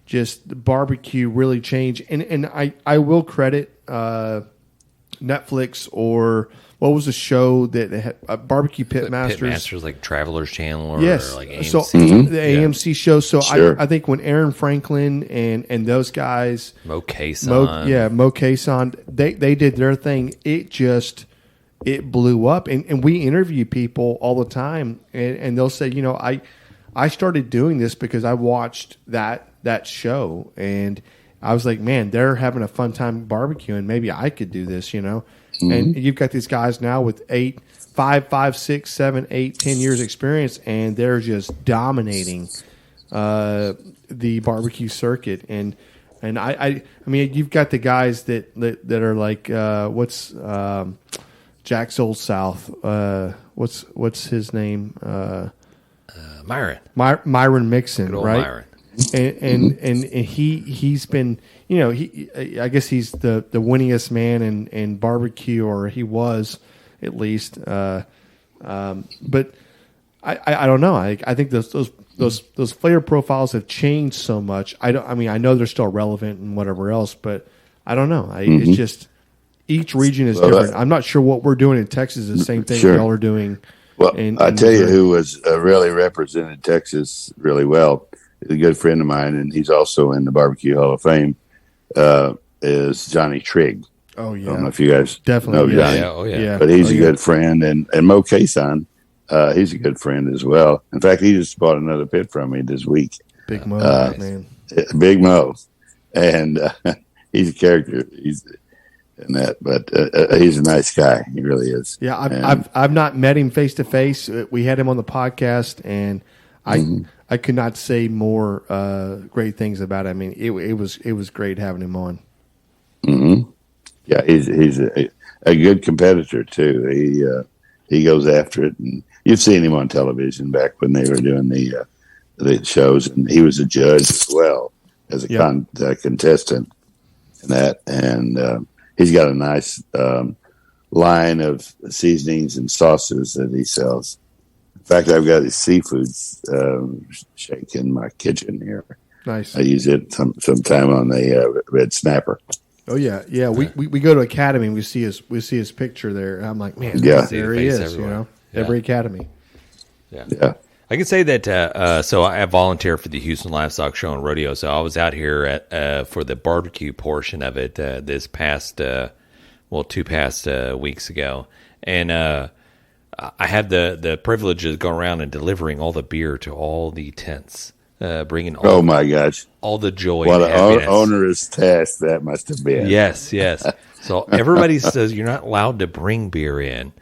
just the barbecue really change. And I will credit Netflix, or what was the show that had Barbecue Pitmasters? Pitmasters, like Traveler's Channel or Yes. like AMC. So the AMC show. So Sure. I think when Aaron Franklin and those guys, Mo Kason. Mo Kason, they did their thing. It blew up, and we interview people all the time, and they'll say, I started doing this because I watched that show, and I was like, man, they're having a fun time barbecuing. Maybe I could do this, And you've got these guys now with 5, 6, 7, 8, 10 years experience, and they're just dominating the barbecue circuit. And I mean, you've got the guys that are like, what's Jack's Old South? What's his name? Myron. Myron Mixon, Good old right? Myron. And he's been, I guess he's the winningest man in barbecue, or he was at least. But I don't know. I think those flavor profiles have changed so much. I know they're still relevant and whatever else, but I don't know. It's just each region is different. I'm not sure what we're doing in Texas is the same thing y'all are doing. Well, I tell you who was really represented Texas really well. A good friend of mine, and he's also in the Barbecue Hall of Fame, is Johnny Trigg. Oh, yeah. I don't know if you guys Definitely, know yeah. Johnny. Yeah, oh, yeah. But he's a good friend, and Mo Kason, he's a good friend as well. In fact, he just bought another pit from me this week. Big Mo, man. Big Mo. And he's a character. He's in that, but he's a nice guy. He really is. Yeah, I've not met him face to face. We had him on the podcast, and I could not say more great things about him. I mean, it was great having him on. Mm-hmm. Yeah, he's a good competitor too. He goes after it, and you've seen him on television back when they were doing the shows, and he was a judge as well as a contestant in that, and he's got a nice line of seasonings and sauces that he sells. In fact, I've got his seafood shake in my kitchen here. Nice. I use it sometime on the red snapper. Oh yeah. We go to Academy and we see his picture there. And I'm like, man, Yeah. there he is. Everywhere. Every Academy. Yeah. I can say that. So I volunteer for the Houston Livestock Show and Rodeo. So I was out here for the barbecue portion of it this past, 2 past weeks ago, And I had the privilege of going around and delivering all the beer to all the tents, bringing Oh my gosh! all the joy What and an happiness. onerous task that must have been. Yes, yes. So everybody says you're not allowed to bring beer in.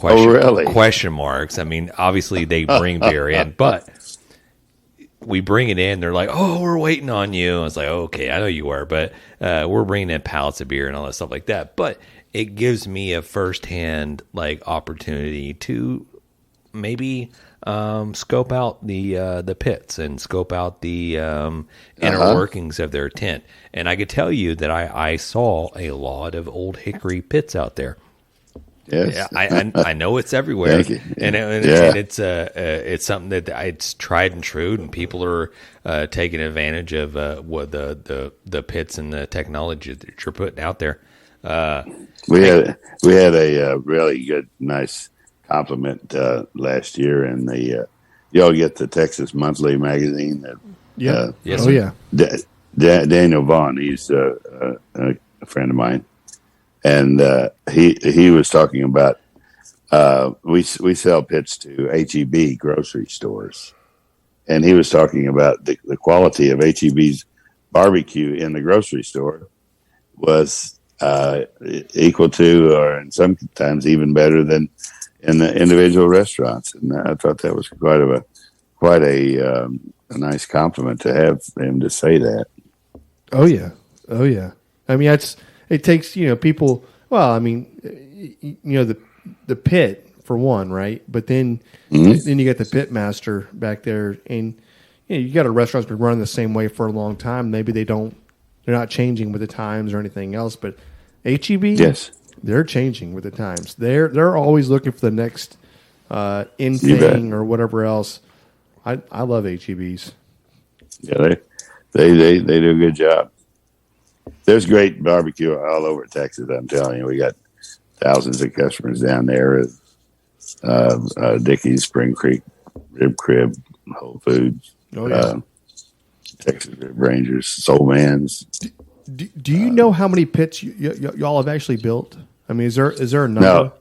Really? Question marks. I mean, obviously they bring beer in, but we bring it in. They're like, "Oh, we're waiting on you." I was like, "Okay, I know you are, but we're bringing in pallets of beer and all that stuff like that." But it gives me a firsthand opportunity to maybe scope out the pits and scope out the inner workings of their tent. And I could tell you that I saw a lot of Old Hickory pits out there. Yes. Yeah, I know it's everywhere, Thank you. and it's something that it's tried and true, and people are taking advantage of what the pits and the technology that you're putting out there. We had a really good, nice compliment last year, and you all get the Texas Monthly magazine. Yeah. Yes, oh sir. yeah. Daniel Vaughn, he's a friend of mine, and he was talking about we sell pits to HEB grocery stores, and he was talking about the quality of HEB's barbecue in the grocery store was equal to, or in sometimes even better than in the individual restaurants. And I thought that was quite a nice compliment to have him to say that. Oh yeah. Oh yeah. I mean, it takes, people, well, I mean, the pit for one, right? But then you got the pit master back there, and you got a restaurant's been running the same way for a long time. Maybe they're not changing with the times or anything else, but HEB, yes, they're changing with the times. They're always looking for the next in thing or whatever else. I love HEBs. Yeah, they do a good job. There's great barbecue all over Texas. I'm telling you, we got thousands of customers down there. Dickey's, Spring Creek, Rib Crib, Whole Foods, Texas Rib Rangers, Soul Man's. Do you know how many pits y'all have actually built? I mean, is there a number?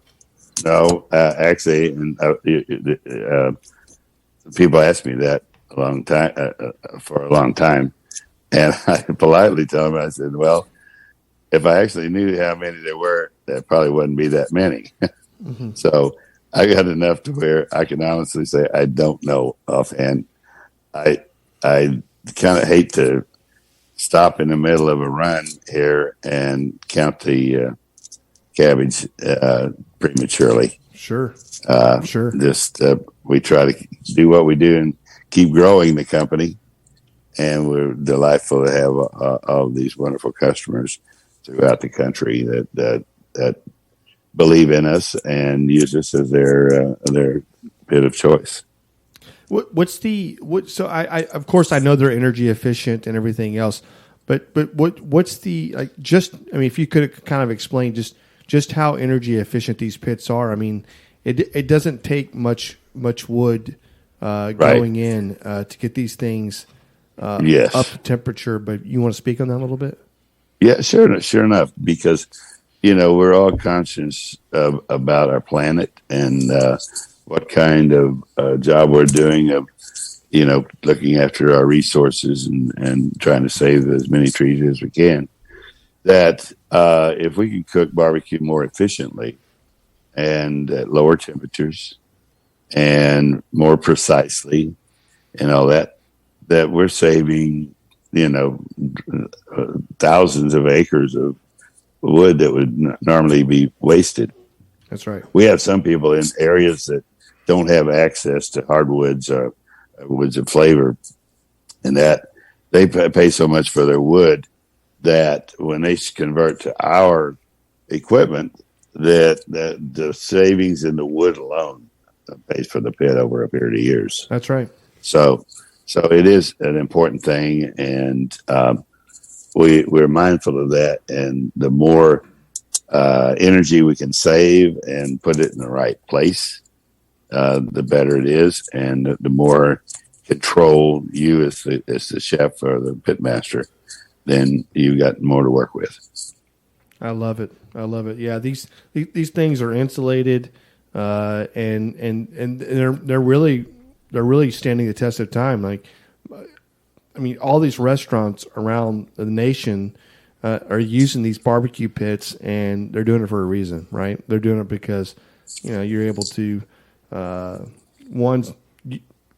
No. Actually, and people ask me that for a long time, and I politely tell them, I said, "Well, if I actually knew how many there were, that probably wouldn't be that many." Mm-hmm. So I got enough to where I can honestly say I don't know offhand. I kind of hate to stop in the middle of a run here and count the cabbage prematurely. Sure. Just we try to do what we do and keep growing the company, and we're delightful to have all of these wonderful customers throughout the country that believe in us and use us as their pit of choice. So I of course I know they're energy efficient and everything else, but what's the if you could kind of explain just how energy efficient these pits are. I mean, it doesn't take much wood going in to get these things up to temperature. But you want to speak on that a little bit? Yeah, sure enough, because we're all conscious about our planet and what kind of job we're doing of looking after our resources and trying to save as many trees as we can. That if we can cook barbecue more efficiently and at lower temperatures and more precisely and all that we're saving thousands of acres of wood that would normally be wasted. That's right. We have some people in areas that don't have access to hardwoods or woods of flavor, and that they pay so much for their wood that when they convert to our equipment, that the savings in the wood alone pays for the pit over a period of years. That's right. So it is an important thing, and we're mindful of that. And the more energy we can save and put it in the right place, the better it is, and the more control you as the chef or the pit master, then you got more to work with. I love it. Yeah, these things are insulated, and they're really standing the test of time. Like, I mean, all these restaurants around the nation are using these barbecue pits, and they're doing it for a reason, right? They're doing it because you're able to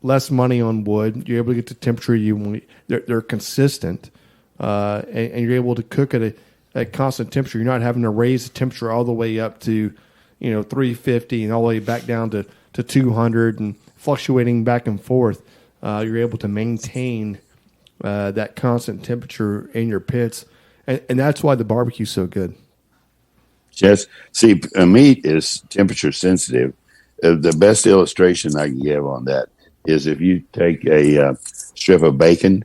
less money on wood. You're able to get the temperature you want. They're consistent, and you're able to cook at a constant temperature. You're not having to raise the temperature all the way up to 350 and all the way back down to 200 and fluctuating back and forth. You're able to maintain that constant temperature in your pits, and that's why the barbecue's so good. Yes. See, meat is temperature sensitive. The best illustration I can give on that is if you take a strip of bacon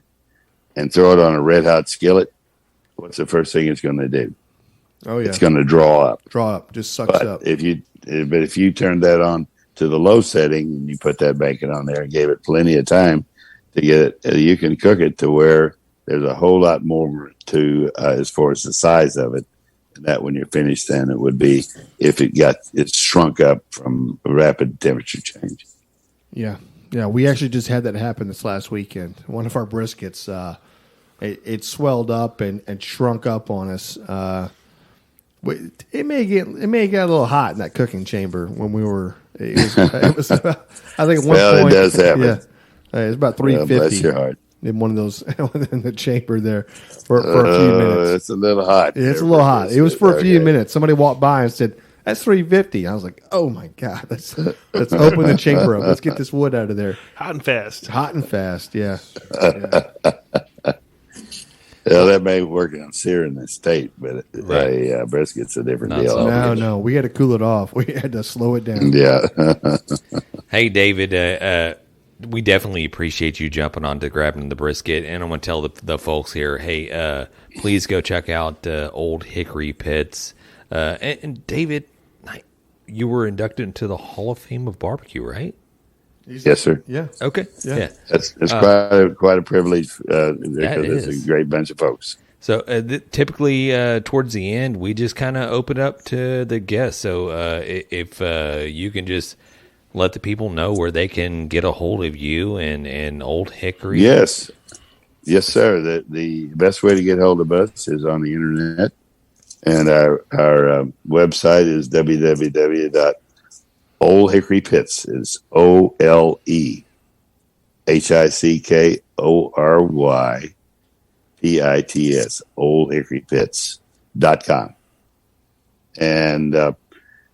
and throw it on a red hot skillet, what's the first thing it's going to do? Oh yeah, it's going to draw up. Just sucks up. If you turn that on to the low setting and you put that bacon on there and gave it plenty of time to get it, you can cook it to where there's a whole lot more to as far as the size of it. And that when you're finished, then it would be if it shrunk up from a rapid temperature change. Yeah. We actually just had that happen this last weekend. One of our briskets, it swelled up and shrunk up on us. It may get a little hot in that cooking chamber when we were. It was I think at one point. It does happen. Yeah, it's about 350. Bless your heart. In one of those in the chamber there for a few minutes. It's a little hot. It's a little hot. It was for a few minutes. Somebody walked by and said, "That's 350." I was like, "Oh my God, let's open the chamber up. Let's get this wood out of there." Hot and fast. Yeah. Well, that may work on searing the steak, but brisket's a different deal. No, we had to cool it off. We had to slow it down. Yeah. Hey, David, we definitely appreciate you jumping on to grabbing the brisket, and I'm going to tell the folks here, hey, please go check out Ole Hickory Pits. And David, you were inducted into the Hall of Fame of barbecue, right? Yes, sir. Yeah. Okay. Yeah. It's quite a privilege because it's a great bunch of folks. So typically towards the end, we just kind of open up to the guests. So if you can just let the people know where they can get a hold of you and Ole Hickory. Yes, sir. The best way to get hold of us is on the internet, and our website is Ole Hickory Pits is OleHickoryPits, OleHickoryPits.com. And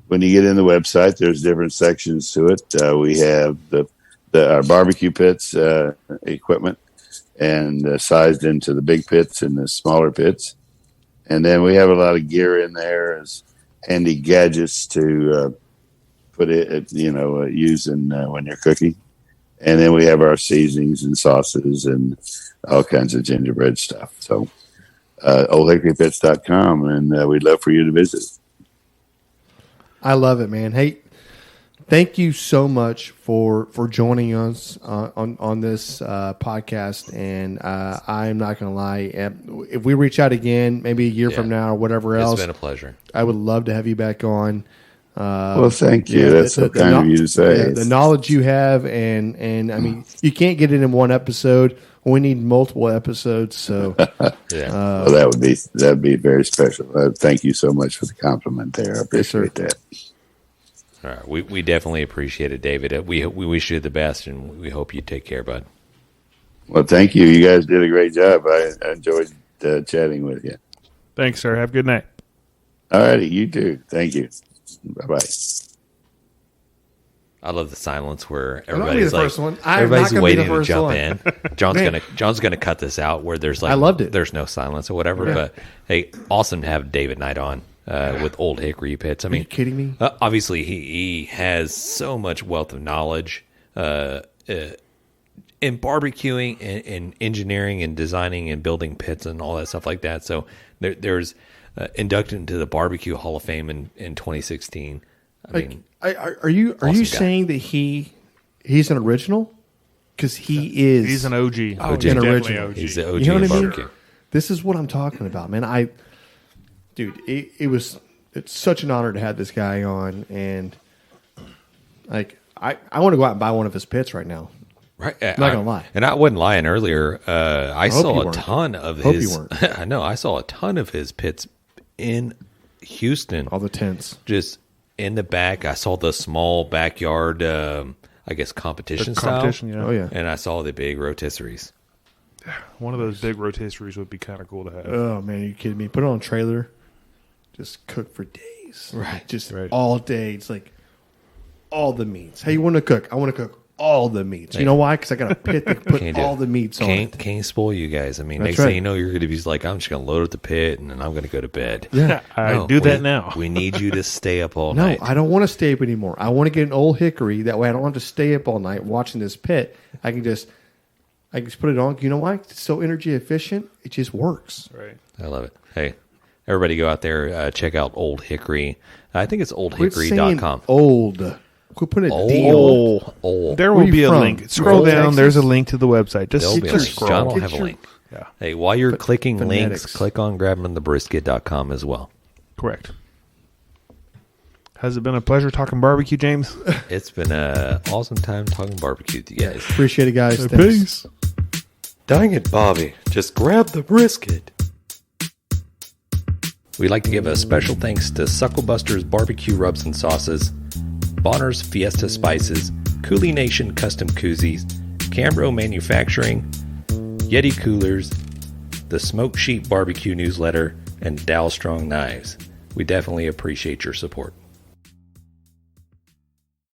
when you get in the website, there's different sections to it. We have our barbecue pits equipment and sized into the big pits and the smaller pits. And then we have a lot of gear in there as handy gadgets to put it, using when you're cooking. And then we have our seasonings and sauces and all kinds of gingerbread stuff. So, OleHickoryPits.com, and we'd love for you to visit. I love it, man. Hey, thank you so much for joining us on this podcast. And I'm not going to lie, if we reach out again, maybe a year from now or whatever else, it's been a pleasure. I would love to have you back on. Well, thank you. That's so kind of you to say. Yeah, the knowledge you have, and I mean, you can't get it in one episode. We need multiple episodes. So, well, that'd be very special. Thank you so much for the compliment there. I appreciate that. All right, we definitely appreciate it, David. We wish you the best, and we hope you take care, bud. Well, thank you. You guys did a great job. I enjoyed chatting with you. Thanks, sir. Have a good night. All righty, you too. Thank you. Bye-bye. I love the silence where everybody's like, everybody's waiting to jump in. John's gonna cut this out where there's like I loved it. There's no silence or whatever. Yeah. But hey, awesome to have David Knight on with Ole Hickory Pits. I mean, are you kidding me? Obviously, he has so much wealth of knowledge in barbecuing and engineering and designing and building pits and all that stuff like that. So there's inducted into the Barbecue Hall of Fame in 2016. I mean, are you saying that he's an original? Because he's an OG. An original. He's the OG you know what of barbecue. This is what I'm talking about, man. dude, it's such an honor to have this guy on, and like I want to go out and buy one of his pits right now. Right, I'm not gonna lie. And I wasn't lying earlier. I hope saw you a weren't. ton of Hope his. you weren't. I know. I saw a ton of his pits in Houston. All the tents. Just in the back. I saw the small backyard. I guess competition style. Competition, yeah. Oh yeah. And I saw the big rotisseries. One of those big rotisseries would be kind of cool to have. Oh man, are you kidding me? Put it on a trailer, just cook for days. Right. Just Right. all day. It's like all the meats. Hey, you want to cook? I want to cook all the meats. You know why? Because I got a pit that put Can't do all it. the meats on it. Can't spoil you guys. I mean, That's next right. thing you know, you're going to be like, I'm just going to load up the pit and then I'm going to go to bed. Yeah. I No, do that we- now. We need you to stay up all No, night. I don't want to stay up anymore. I want to get an Ole Hickory. That way I don't have to stay up all night watching this pit. I can just put it on. You know why? It's so energy efficient. It just works. Right. I love it. Hey, everybody go out there, check out Old Hickory. I think it's Quit saying oldhickory.com. old. Quit putting a D on it. Old. There Where will you be a from? link. Scroll Old down. Texas? There's a link to the website. Just There'll be a your link. scroll. John will Get have a your- link. Yeah, Hey, while you're clicking phonetics. links, click on grabbingthebrisket.com as well. correct. Has it been a pleasure talking barbecue, James? It's been an awesome time talking barbecue with you guys. Appreciate it, guys. Thanks. Dang it, Bobby. Just grab the brisket. We'd like to give a special thanks to Sucklebusters Barbecue Rubs and Sauces, Bolner's Fiesta Spices, CoolieNation Custom Koozies, Cambro Manufacturing, YETI Coolers, the Smoke Sheep Barbecue Newsletter, and Dalstrong Knives. We definitely appreciate your support.